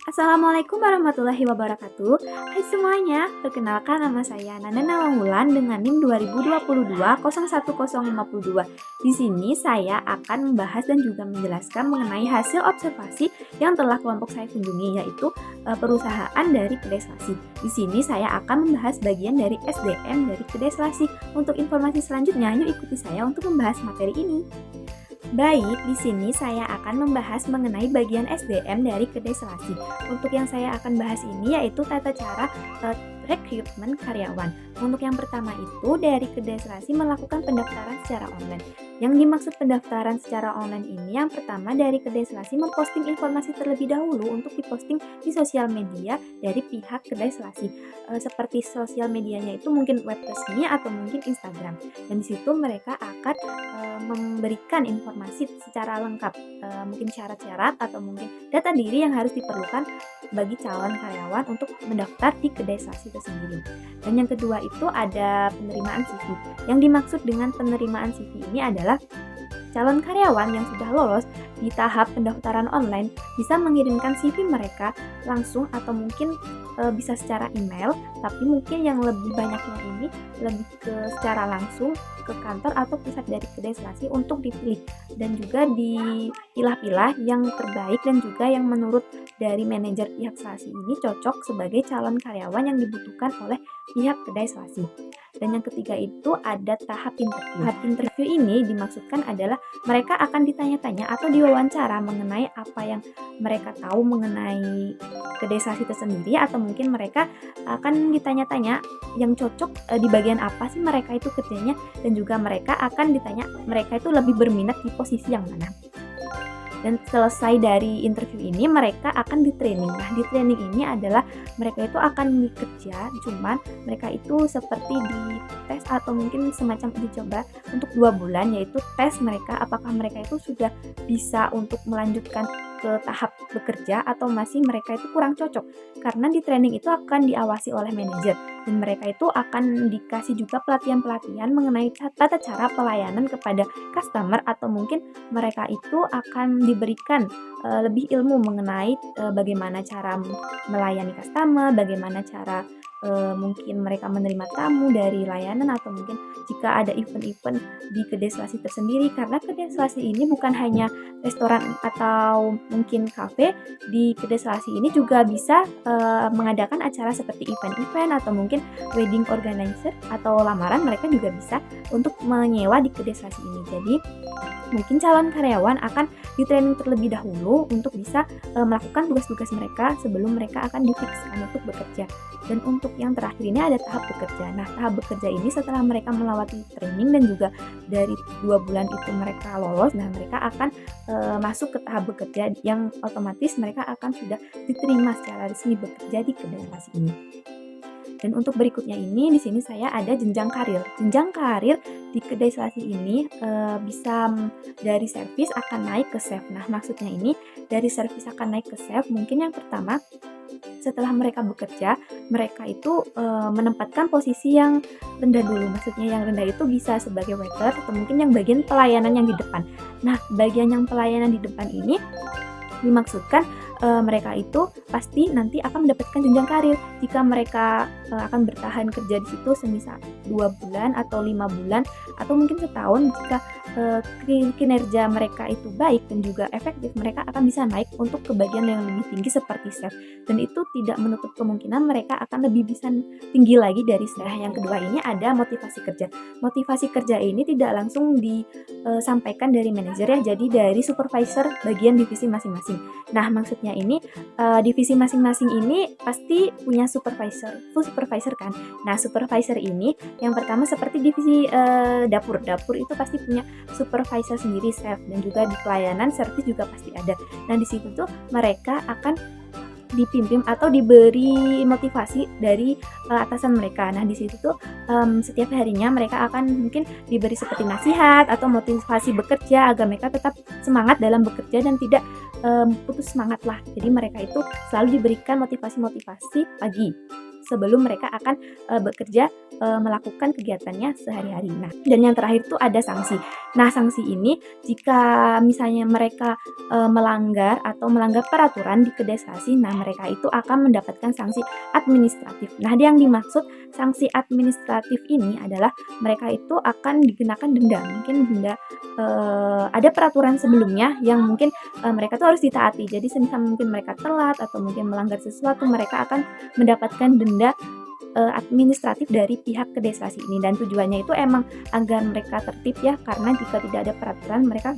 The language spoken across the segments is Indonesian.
Assalamualaikum warahmatullahi wabarakatuh. Hai semuanya, perkenalkan nama saya Nanda Nawangwulan dengan NIM 2022 Di sini saya akan membahas dan juga menjelaskan mengenai hasil observasi yang telah kelompok saya kunjungi, yaitu perusahaan dari Kedai Selasi. Di sini saya akan membahas bagian dari SDM dari Kedai Selasi. Untuk informasi selanjutnya, yuk ikuti saya untuk membahas materi ini. Baik, di sini saya akan membahas mengenai bagian SDM dari Kedai Selasi. Untuk yang saya akan bahas ini yaitu tata cara rekrutmen karyawan. Untuk yang pertama itu dari Kedai Selasi melakukan pendaftaran secara online. Yang dimaksud pendaftaran secara online ini yang pertama dari Kedai Selasi memposting informasi terlebih dahulu untuk diposting di sosial media dari pihak Kedai Selasi. Seperti sosial medianya itu mungkin web resmi atau mungkin Instagram. Dan di situ mereka akan memberikan informasi secara lengkap, mungkin syarat-syarat atau mungkin data diri yang harus diperlukan bagi calon karyawan untuk mendaftar di Kedai Selasi tersendiri. Dan yang kedua itu ada penerimaan CV. Yang dimaksud dengan penerimaan CV ini adalah calon karyawan yang sudah lolos di tahap pendaftaran online bisa mengirimkan CV mereka langsung atau mungkin bisa secara email, tapi mungkin yang lebih banyaknya ini lebih ke secara langsung ke kantor atau pusat dari Kedai Selasi untuk dipilih dan juga dipilah-pilah yang terbaik dan juga yang menurut dari manajer pihak Selasi ini cocok sebagai calon karyawan yang dibutuhkan oleh pihak Kedai Selasi. Dan yang ketiga itu ada tahap interview. Tahap interview ini dimaksudkan adalah mereka akan ditanya-tanya atau diwawancara mengenai apa yang mereka tahu mengenai Kedai Selasi tersendiri, atau mungkin mereka akan ditanya-tanya yang cocok di bagian apa sih mereka itu kerjanya, dan juga mereka akan ditanya mereka itu lebih berminat di posisi yang mana. Dan selesai dari interview ini mereka akan di training. Nah, di training ini adalah mereka itu akan bekerja, cuman mereka itu seperti di tes atau mungkin semacam uji coba untuk 2 bulan, yaitu tes mereka apakah mereka itu sudah bisa untuk melanjutkan ke tahap bekerja atau masih mereka itu kurang cocok. Karena di training itu akan diawasi oleh manajer dan mereka itu akan dikasih juga pelatihan-pelatihan mengenai tata cara pelayanan kepada customer, atau mungkin mereka itu akan diberikan lebih ilmu mengenai bagaimana cara melayani customer, bagaimana cara mungkin mereka menerima tamu dari layanan, atau mungkin jika ada event-event di Kedai Selasi tersendiri. Karena Kedai Selasi ini bukan hanya restoran atau mungkin kafe, di Kedai Selasi ini juga bisa mengadakan acara seperti event-event atau mungkin wedding organizer atau lamaran, mereka juga bisa untuk menyewa di Kedai Selasi ini. Jadi mungkin calon karyawan akan di training terlebih dahulu untuk bisa melakukan tugas-tugas mereka sebelum mereka akan difikskan untuk bekerja. Dan untuk yang terakhir ini ada tahap bekerja. Nah, tahap bekerja ini setelah mereka melewati training dan juga dari 2 bulan itu mereka lolos, nah mereka akan masuk ke tahap bekerja yang otomatis mereka akan sudah diterima secara resmi bekerja di Kedai Selasi ini. Dan untuk berikutnya ini di sini saya ada jenjang karir. Jenjang karir di Kedai Selasi ini bisa dari servis akan naik ke chef. Nah, maksudnya ini dari servis akan naik ke chef. Mungkin yang pertama setelah mereka bekerja, mereka itu menempatkan posisi yang rendah dulu. Maksudnya yang rendah itu bisa sebagai waiter atau mungkin yang bagian pelayanan yang di depan. Nah, bagian yang pelayanan di depan ini dimaksudkan mereka itu pasti nanti akan mendapatkan jenjang karir jika mereka akan bertahan kerja di situ semisal 2 bulan atau 5 bulan atau mungkin setahun. Jika kinerja mereka itu baik dan juga efektif, mereka akan bisa naik untuk ke bagian yang lebih tinggi seperti chef, dan itu tidak menutup kemungkinan mereka akan lebih bisa tinggi lagi dari chef. Yang kedua ini ada motivasi kerja. Motivasi kerja ini tidak langsung disampaikan dari manajer ya, jadi dari supervisor bagian divisi masing-masing. Nah, maksudnya ini divisi masing-masing ini pasti punya full supervisor kan. Nah, supervisor ini yang pertama seperti divisi dapur itu pasti punya supervisor sendiri, chef, dan juga di pelayanan servis juga pasti ada. Nah, di situ tuh mereka akan dipimpin atau diberi motivasi dari atasan mereka. Nah, di situ tuh setiap harinya mereka akan mungkin diberi seperti nasihat atau motivasi bekerja agar mereka tetap semangat dalam bekerja dan tidak putus semangat lah. Jadi mereka itu selalu diberikan motivasi pagi, sebelum mereka akan bekerja melakukan kegiatannya sehari-hari. Nah, dan yang terakhir itu ada sanksi. Nah, sanksi ini jika misalnya mereka melanggar atau melanggar peraturan di kedesrasi, nah mereka itu akan mendapatkan sanksi administratif. Nah, yang dimaksud sanksi administratif ini adalah mereka itu akan dikenakan denda. Mungkin denda ada peraturan sebelumnya yang mungkin mereka tuh harus ditaati. Jadi semisal mungkin mereka telat atau mungkin melanggar sesuatu, mereka akan mendapatkan denda administratif dari pihak kedesrasi ini, dan tujuannya itu emang agar mereka tertib ya, karena jika tidak ada peraturan mereka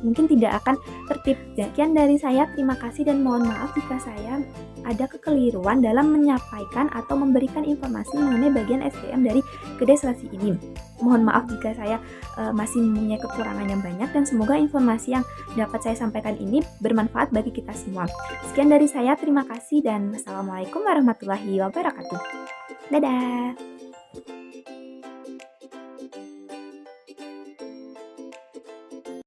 mungkin tidak akan tertib. Sekian dari saya, terima kasih dan mohon maaf jika saya ada kekeliruan dalam menyampaikan atau memberikan informasi mengenai bagian SDM dari kedesrasi ini. Mohon maaf jika saya masih mempunyai kekurangan yang banyak, dan semoga informasi yang dapat saya sampaikan ini bermanfaat bagi kita semua. Sekian dari saya, terima kasih dan Assalamualaikum warahmatullahi wabarakatuh. Dadah!